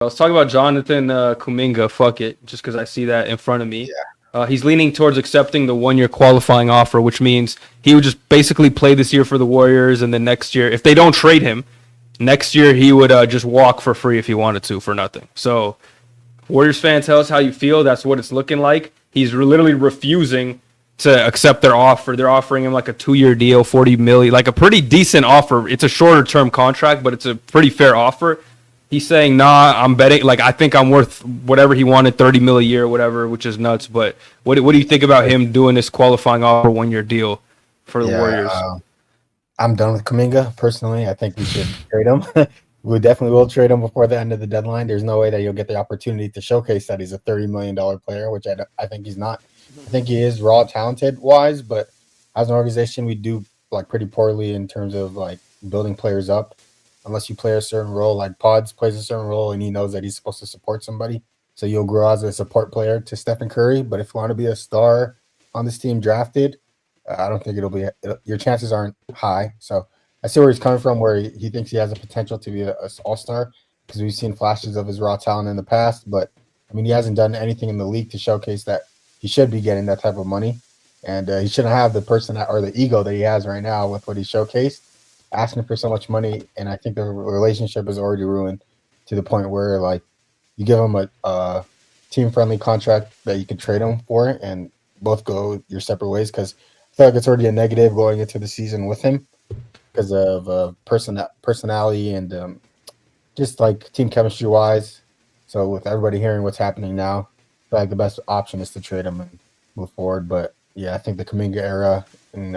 Let's talk about Jonathan Kuminga. Fuck it, just because I see that in front of me. Yeah. He's leaning towards accepting the 1-year qualifying offer, which means he would just basically play this year for the Warriors, and then next year, if they don't trade him, next year he would just walk for free if he wanted to for nothing. So, Warriors fans, tell us how you feel. That's what it's looking like. He's literally refusing to accept their offer. They're offering him like a 2-year deal, $40 million, like a pretty decent offer. It's a shorter term contract, but it's a pretty fair offer. He's saying, nah, I'm betting. Like, I think I'm worth whatever he wanted, $30 million a year or whatever, which is nuts. But what do you think about him doing this qualifying offer 1-year deal for the Warriors? I'm done with Kuminga, personally. I think we should trade him. We definitely will trade him before the end of the deadline. There's no way that you'll get the opportunity to showcase that he's a $30 million player, which I think he's not. I think he is raw talented-wise, but as an organization, we do like pretty poorly in terms of like building players up. Unless you play a certain role, like Pods plays a certain role, and he knows that he's supposed to support somebody. So you'll grow as a support player to Stephen Curry. But if you want to be a star on this team drafted, I don't think your chances aren't high. So I see where he's coming from, where he thinks he has a potential to be an all-star, because we've seen flashes of his raw talent in the past. But, I mean, he hasn't done anything in the league to showcase that he should be getting that type of money. And he shouldn't have the person or the ego that he has right now with what he showcased, asking for so much money. And I think the relationship is already ruined to the point where, like, you give him a team-friendly contract that you can trade him for and both go your separate ways, because I feel like it's already a negative going into the season with him because of personality and just like team chemistry wise. So with everybody hearing what's happening now, I feel like the best option is to trade him and move forward. But yeah, I think the Kuminga era and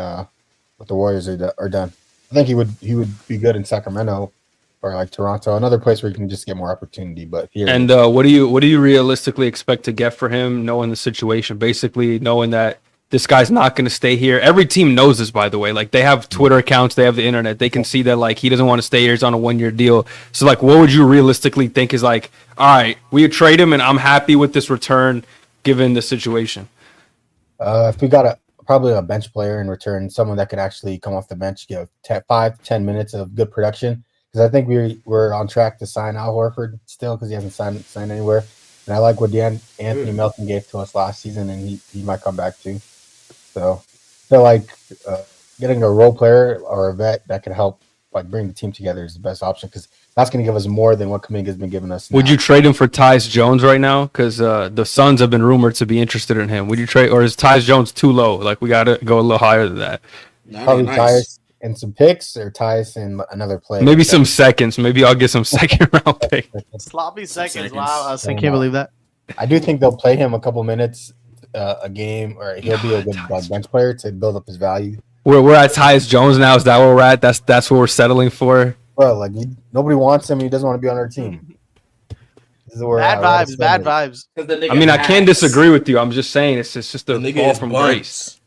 with the Warriors are done. I think he would be good in Sacramento or like Toronto, another place where you can just get more opportunity. But here, and what do you realistically expect to get for him, knowing the situation? Basically, knowing that this guy's not going to stay here. Every team knows this, by the way. Like, they have Twitter accounts, they have the internet. They can see that, like, he doesn't want to stay here. He's on a 1-year deal. So, like, what would you realistically think is like, all right, we trade him, and I'm happy with this return given the situation? If we got probably a bench player in return, someone that could actually come off the bench, give 5 to 10 minutes of good production. Because I think we're on track to sign Al Horford still, because he hasn't signed anywhere. And I like what Anthony Melton gave to us last season, and he might come back too. So I feel like getting a role player or a vet that can help like bring the team together is the best option, because that's going to give us more than what Kuminga's been giving us now. Would you trade him for Tyus Jones right now? Because the Suns have been rumored to be interested in him. Would you trade, or is Tyus Jones too low? Like, we got to go a little higher than that. Probably nice. Tyus and some picks, or Tyus and another player. Maybe some seconds. Maybe I'll get some second round pick. Sloppy seconds. Wow, I can't believe that. I do think they'll play him a couple minutes a game, or he'll be a good bench player to build up his value. We're at Tyus Jones now. Is that where we're at? That's what we're settling for. Bro, like nobody wants him. He doesn't want to be on our team. Bad vibes. I mean, I can't disagree with you. I'm just saying it's just a fall from grace.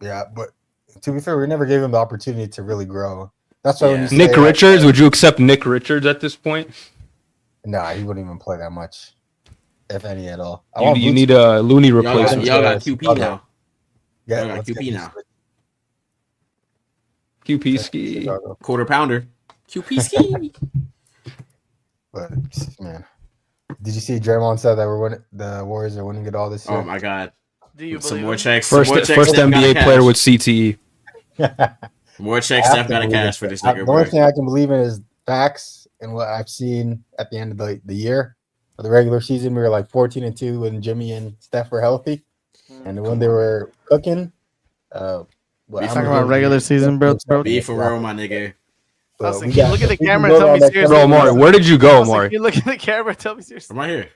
Yeah, but to be fair, we never gave him the opportunity to really grow. That's why when you say, Nick Richards, would you accept Nick Richards at this point? Nah, he wouldn't even play that much, if any at all. You need a Looney replacement. Y'all got QP now. Yeah, y'all got QP now. QP ski. Quarter pounder. QP ski. But man, did you see Draymond said that the Warriors are winning it all this year? Oh my God. Do you some believe more him? checks? First NBA player with CTE. More checks. Steph got to cash for this nigga. The only thing I can believe in is facts and what I've seen at the end of the year. For the regular season, we were like 14-2 when Jimmy and Steph were healthy, and when they were cooking. You talking about regular season, bro? Be for real, my nigga. Listen, can you look at the camera and tell me seriously? Bro, Omari, where did you go, Omari? Can you look at the camera and tell me seriously? I'm right here.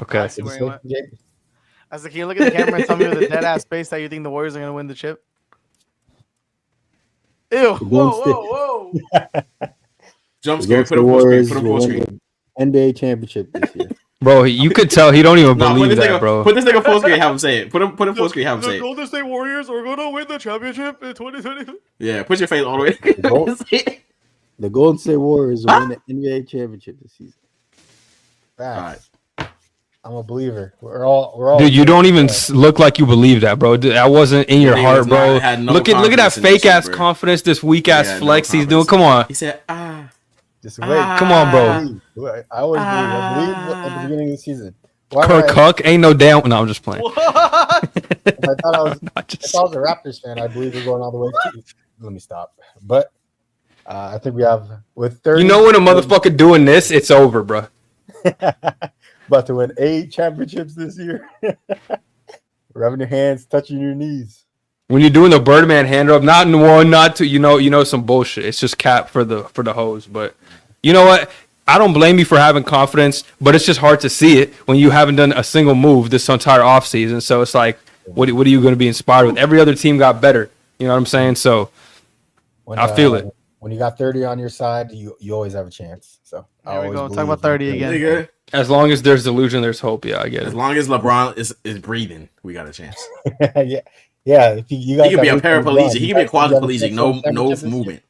Okay. I said, can you look at the camera and tell me with a dead ass face that you think the Warriors are gonna win the chip? Ew! Whoa! Jump scare. Put him full screen. Put him full screen. NBA championship this year. Bro, you could tell he don't even believe that, bro. Put this nigga full screen. Have him say it. Put him full screen. Have him say it. The Golden State Warriors are gonna win the championship in 2022. Yeah, put your face all the way. The Golden State Warriors will win the NBA championship this season. Facts. All right. I'm a believer. We're all. Dude, you don't even look like you believe that, bro. That wasn't in your heart, bro. Look at that fake ass confidence, this weak ass flex he's doing. Come on. He said, Just wait. Come on, bro. I always believe at the beginning of the season. Kirk Cook ain't no damn. No, I'm just playing. What? If I thought I was a Raptors fan, I believe we're going all the way to. Let me stop. But I think we have with 30. You know when a motherfucker doing this, it's over, bro. About to win 8 championships this year. Rubbing your hands, touching your knees. When you're doing the Birdman hand rub, not in one, not two, you know some bullshit. It's just cap for the hose. But you know what? I don't blame you for having confidence, but it's just hard to see it when you haven't done a single move this entire offseason. So it's like, what are you going to be inspired with? Every other team got better. You know what I'm saying? So I feel it. When you got 30 on your side, you always have a chance. So Here we go. Talk about 30 again. Nigga, As long as there's delusion, there's hope. Yeah, I get as it. long as LeBron is breathing, we got a chance. yeah. If you guys He could be a paraplegic. He could be a quadriplegic. No movement.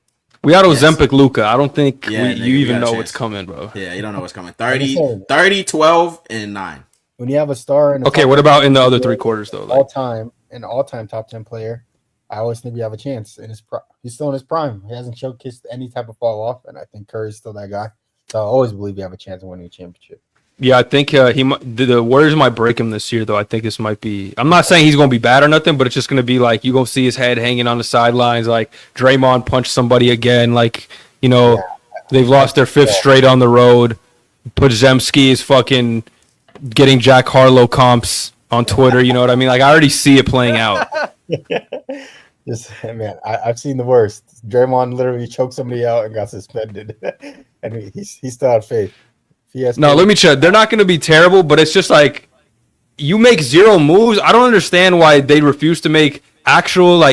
We got Ozempic Luka. I don't think Yeah, nigga, you we even got a know chance. what's coming, bro. Yeah, you don't know what's coming. 30, 12, and 9. When you have a star in the Okay, top what about 10 in the other player, 3 quarters though? an all-time top 10 player, I always think we have a chance. In his he's still in his prime. He hasn't showcased any type of fall off, and I think Curry's still that guy. So I always believe we have a chance of winning a championship. Yeah, I think the Warriors might break him this year, though. I think this might be. I'm not saying he's going to be bad or nothing, but it's just going to be like you going to see his head hanging on the sidelines, like Draymond punched somebody again. Like they've lost their 5th straight on the road. Podziemski is fucking getting Jack Harlow comps on Twitter. You know what I mean? Like I already see it playing out. I've seen the worst. Draymond literally choked somebody out and got suspended, and he still had faith. No, let me check. They're not going to be terrible, but it's just like you make 0 moves. I don't understand why they refuse to make actual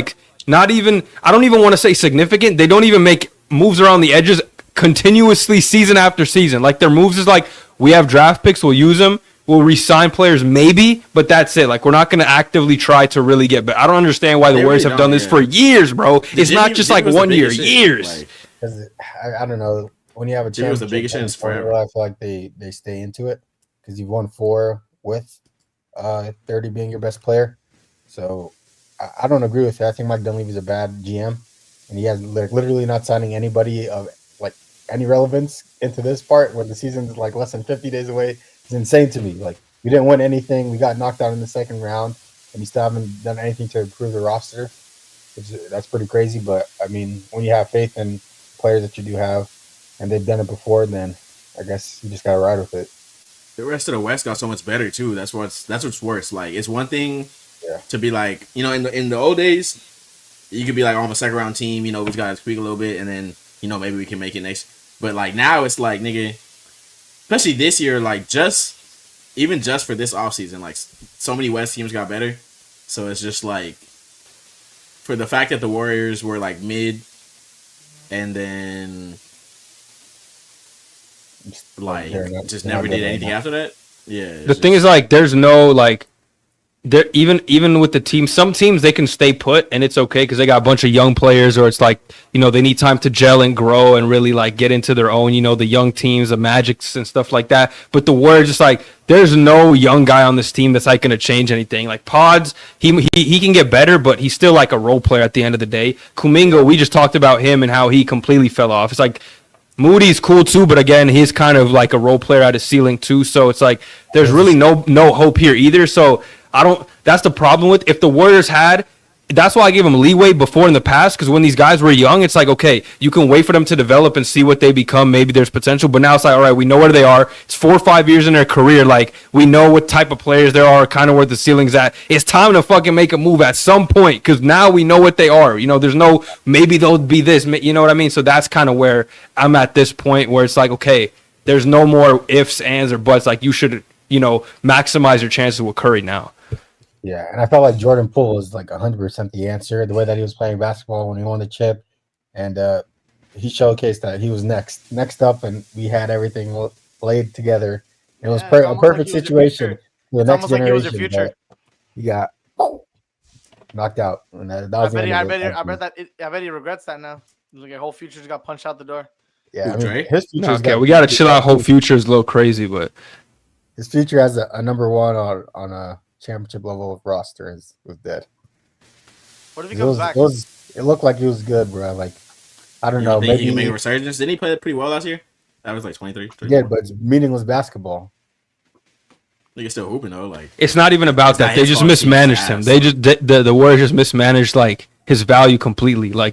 not even. I don't even want to say significant. They don't even make moves around the edges continuously season after season. Like their moves is like we have draft picks, we'll use them. We'll re-sign players maybe, but that's it. Like we're not going to actively try to really get better. I don't understand why the Warriors have done this for years, bro. It's not just like 1 year, years. I don't know. When you have a Jimmy was the biggest championship, chance forever. I feel like they stay into it because you've won 4 with 30 being your best player. So I don't agree with that. I think Mike Dunleavy's a bad GM, and he has literally not signing anybody of any relevance into this part when the season's like less than 50 days away. It's insane to me. Like we didn't win anything. We got knocked out in the second round, and you still haven't done anything to improve the roster. That's pretty crazy. But I mean, when you have faith in players that you do have, and they've done it before, then I guess you just gotta ride with it. The rest of the West got so much better too. That's what's worse. Like it's one thing to be like, in the old days, you could be like on a second round team. We just gotta tweak a little bit, and then maybe we can make it next. But like now it's like nigga, especially this year, like just for this offseason, like so many West teams got better. So it's just like for the fact that the Warriors were like mid, and then like just never did anything after that. Yeah. The thing is like there's no like there even with the team, some teams they can stay put and it's okay because they got a bunch of young players, or it's like they need time to gel and grow and really like get into their own. The young teams, the Magics and stuff like that. But the Warriors, just like there's no young guy on this team that's like going to change anything. Like Pods, he can get better, but he's still like a role player at the end of the day. Kuminga, we just talked about him and how he completely fell off. It's like Moody's cool too, but again, he's kind of like a role player at his ceiling too. So it's like there's really no hope here either. So that's the problem with if the Warriors had. That's why I gave them leeway before in the past, because when these guys were young, it's like, okay, you can wait for them to develop and see what they become. Maybe there's potential, but now it's like, all right, we know where they are. It's 4 or 5 years in their career. Like, we know what type of players there are, kind of where the ceiling's at. It's time to fucking make a move at some point, because now we know what they are. There's no, maybe they'll be this, you know what I mean? So that's kind of where I'm at this point, where it's like, okay, there's no more ifs, ands, or buts. Like, you should, maximize your chances with Curry now. Yeah, and I felt like Jordan Poole was like 100% the answer. The way that he was playing basketball when he won the chip, and he showcased that he was next up, and we had everything laid together. It was a perfect situation for the next generation. Like he got knocked out, and that was I bet he regrets that now. Like a whole future just got punched out the door. Yeah, his future. Okay, we gotta chill out. Whole future is a little crazy, but his future as a number one on a championship level of roster was dead. What if he comes back? It looked like he was good, bro. Like I don't know. Maybe he can make a resurgence. Didn't he play pretty well last year? That was like 23. Yeah, but it's meaningless basketball. Nigga still hooping though. Like It's not even about It's not that. They his just fault, it's his mismanaged him. ass. They just the Warriors just mismanaged like his value completely. Like